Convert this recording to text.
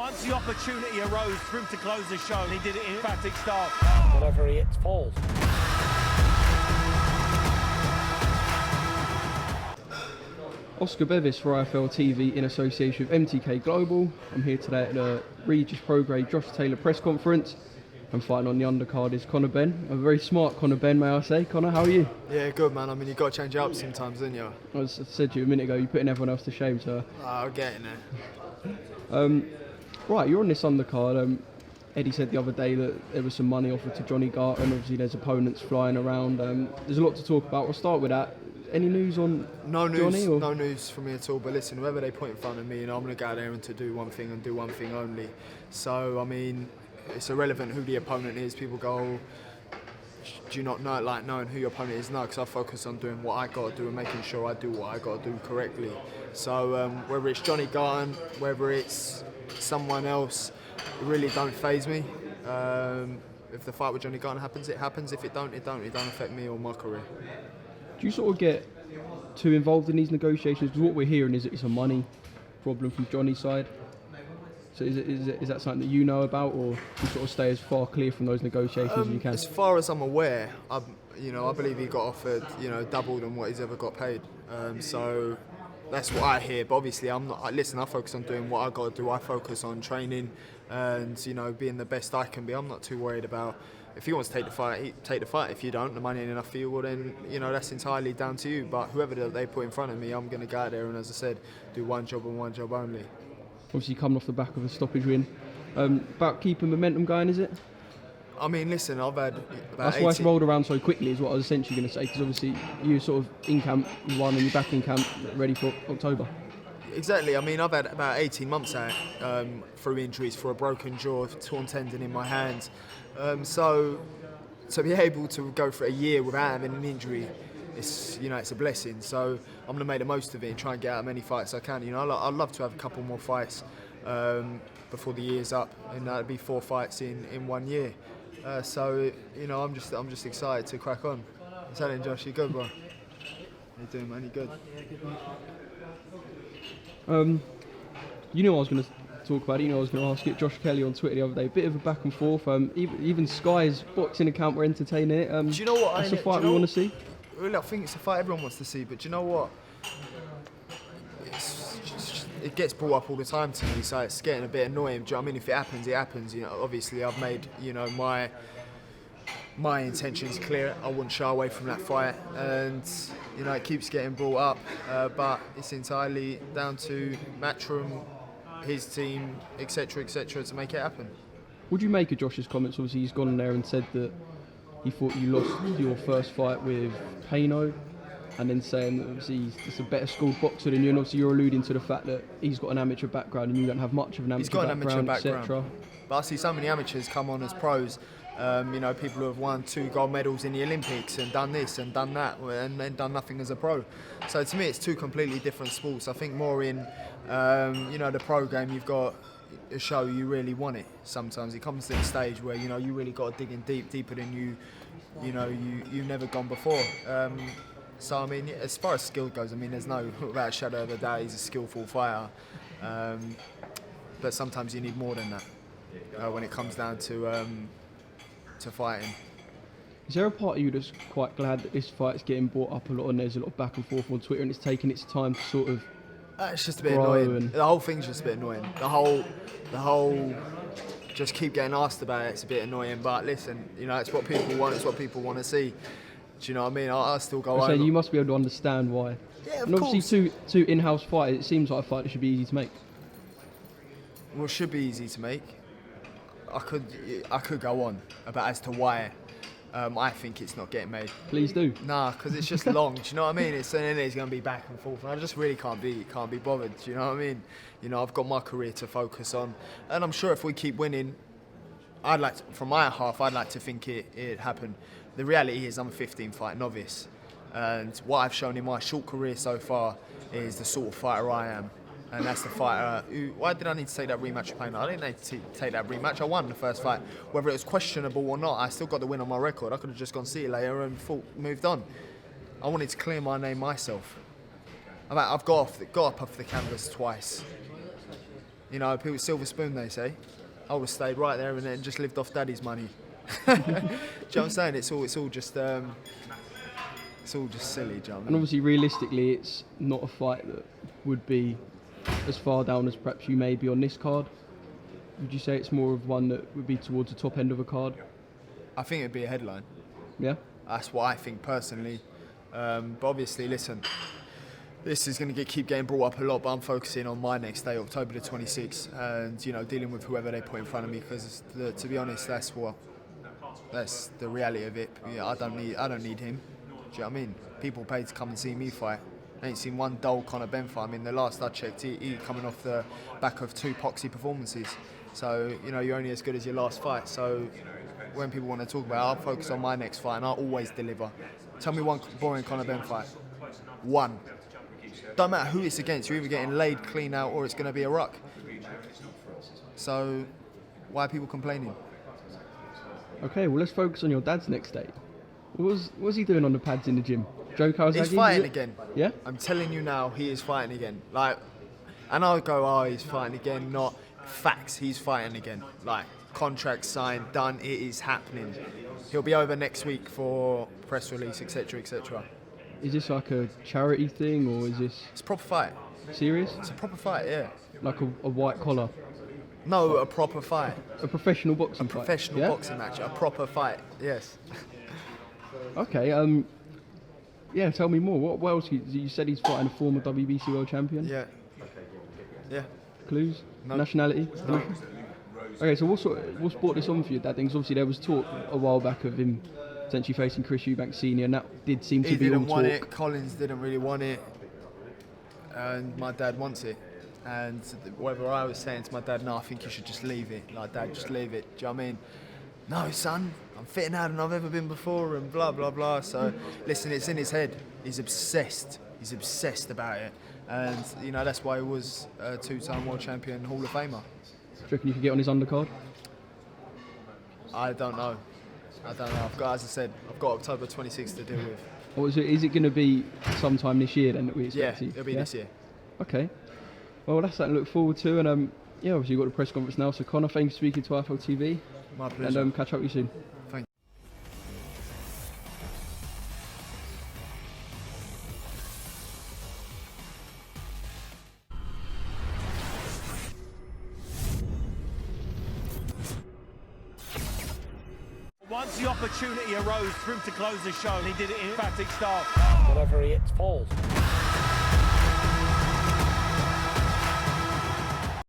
Once the opportunity arose for him to close the show, he did it in emphatic style. Whatever he hits falls. Oscar Bevis for IFL TV in association with MTK Global. I'm here today at the Regis Prograde Josh Taylor press conference. I'm fighting on the undercard is Conor Benn. A very smart Conor Benn, may I say. Conor, how are you? Yeah, good man. I mean, you've got to change it up sometimes, don't you? As I said to you a minute ago, you're putting everyone else to shame, so... I'll get in there. Right, you're on this undercard. Eddie said the other day that there was some money offered to Johnny Garton. Obviously, there's opponents flying around. There's a lot to talk about. We'll start with that. Any news on Johnny? Or? No news from me at all. But listen, whoever they put in front of me, I'm going to go out there and to do one thing and do one thing only. So, I mean, it's irrelevant who the opponent is. People go, oh, do you not know, like knowing who your opponent is? No, because I focus on doing what I got to do and making sure I do what I got to do correctly. So, whether it's Johnny Garton, whether it's someone else, it really don't faze me. If the fight with Johnny Garton happens, it happens. If it don't, it don't. It don't affect me or my career. Do you sort of get too involved in these negotiations? Because what we're hearing is it's a money problem from Johnny's side. So is that something that you know about, or you sort of stay as far clear from those negotiations as you can? As far as I'm aware, I believe he got offered, double than what he's ever got paid. So that's what I hear. But obviously, I'm not. Listen, I focus on doing what I got to do. I focus on training and being the best I can be. I'm not too worried about. If he wants to take the fight, take the fight. If you don't, the money ain't enough for you, well then, that's entirely down to you. But whoever they put in front of me, I'm going to go out there and, as I said, do one job and one job only. Obviously coming off the back of a stoppage win. About keeping momentum going, is it? I mean, listen, I've had about That's why it's rolled around so quickly, is what I was essentially going to say, because obviously you're sort of in camp, you won, and you're back in camp, ready for October. Exactly. I mean, I've had about 18 months out through injuries, for a broken jaw, torn tendon in my hand. So to be able to go for a year without having an injury, it's a blessing. So I'm going to make the most of it and try and get out as many fights as I can. I'd love to have a couple more fights before the year's up, and that'd be 4 fights in 1 year. So I'm just excited to crack on. What's happening, Josh? You good, bro? How you doing, man? You good? You know I was going to talk about it. I was going to ask it. Josh Kelly on Twitter the other day, a bit of a back and forth. Even Sky's boxing account were entertaining it. Do you know what? That's a fight we want to see. Well, I think it's a fight everyone wants to see, but do you know what? It gets brought up all the time to me, so it's getting a bit annoying. Do you know what I mean? If it happens, it happens. Obviously I've made my intentions clear. I wouldn't shy away from that fight, and it keeps getting brought up, but it's entirely down to Matchroom, his team, etc., to make it happen. Would you make of Josh's comments? Obviously, he's gone in there and said that he thought you lost your first fight with Payno, and then saying that obviously he's a better schooled boxer than you, and obviously you're alluding to the fact that he's got an amateur background and you don't have much of an amateur background, etc. But I see so many amateurs come on as pros. People who have won 2 gold medals in the Olympics and done this and done that and then done nothing as a pro. So to me, it's 2 completely different sports. I think more in, the pro game, you've got to show you really want it. Sometimes it comes to the stage where you really got to dig in deeper than you've never gone before. So I mean, as far as skill goes, I mean, there's no without a shadow of a doubt he's a skillful fighter. But sometimes you need more than that when it comes down to fighting. Is there a part of you that's quite glad that this fight's getting brought up a lot and there's a lot of back and forth on Twitter and it's taking its time to sort of it's just a bit annoying. The whole thing's just a bit annoying. The whole just keep getting asked about it, it's a bit annoying, but listen, it's what people want, it's what people want to see. Do you know what I mean? I still go on. You must be able to understand why. Yeah, of and course. Obviously two in-house fighters, it seems like a fight that should be easy to make. Well, it should be easy to make. I could go on about as to why I think it's not getting made. Please do. Nah, because it's just long. Do you know what I mean? It's going to be back and forth, and I just really can't be bothered. Do you know what I mean? I've got my career to focus on, and I'm sure if we keep winning, from my half, I'd like to think it happen. The reality is I'm a 15-fight novice, and what I've shown in my short career so far is the sort of fighter I am. And that's the fighter why did I need to take that rematch with Payne? I didn't need to take that rematch. I won the first fight. Whether it was questionable or not, I still got the win on my record. I could have just gone see you later and moved on. I wanted to clear my name myself. I've got up off the canvas twice. You know, people silver spoon, they say. I would have stayed right there and then just lived off daddy's money. Do you know what I'm saying? It's all just silly, do you know what I mean? And obviously, realistically, it's not a fight that would be as far down as perhaps you may be on this card. Would you say it's more of one that would be towards the top end of a card? I think it'd be a headline. Yeah? That's what I think personally. But obviously, listen, this is going to keep getting brought up a lot, but I'm focusing on my next day, October the 26th, and, you know, dealing with whoever they put in front of me, because to be honest, that's the reality of it. Yeah, I don't need him. Do you know what I mean? People pay to come and see me fight. I ain't seen one dull Conor Benn fight. I mean, the last I checked, he coming off the back of 2 Poxy performances. So, you know, you're only as good as your last fight. So when people want to talk about it, I'll focus on my next fight and I'll always deliver. Tell me one boring Conor Benn fight. One. Don't matter who it's against, you're either getting laid clean out or it's going to be a ruck. So why are people complaining? Okay, well, let's focus on your dad's next day. What was he doing on the pads in the gym? Joe Kawasaki? He's fighting again. Yeah? I'm telling you now, he is fighting again. Like, and I'll go, oh, he's fighting again. Not facts, he's fighting again. Like, contract signed, done, it is happening. He'll be over next week for press release, etc., etc. Is this like a charity thing, or is this It's a proper fight. serious? It's a proper fight, yeah. Like a white collar? No, a proper fight. A professional boxing fight? Professional Yeah? boxing match, a proper fight, yes. Okay, yeah, tell me more. What else? You said he's fighting a former WBC world champion? Yeah. Yeah. Clues? No. Nationality? No. Okay, so what's brought this on for you, Dad? Because obviously there was talk a while back of him potentially facing Chris Eubank Senior, and that did seem to He be all didn't want talk. it, Collins didn't really want it, and my dad wants it. And whatever I was saying to my dad, no, I think you should just leave it. Like, Dad, just leave it. Do you know what I mean? No, son, I'm fitter now than I've ever been before, and blah, blah, blah. So, listen, it's in his head. He's obsessed. He's obsessed about it. And, you know, that's why he was a 2-time world champion, Hall of Famer. Do you reckon you could get on his undercard? I don't know. I've got, as I said, I've got October 26th to deal with. Or is it going to be sometime this year then that we Yeah, expect? it'll be this year. Okay. Well, that's something to look forward to. And yeah, obviously you've got the press conference now. So Conor, thanks for speaking to IFL TV. My pleasure. And catch up with you soon. Thank you. Once the opportunity arose for him to close the show, and he did it in emphatic style. Whatever he hits falls.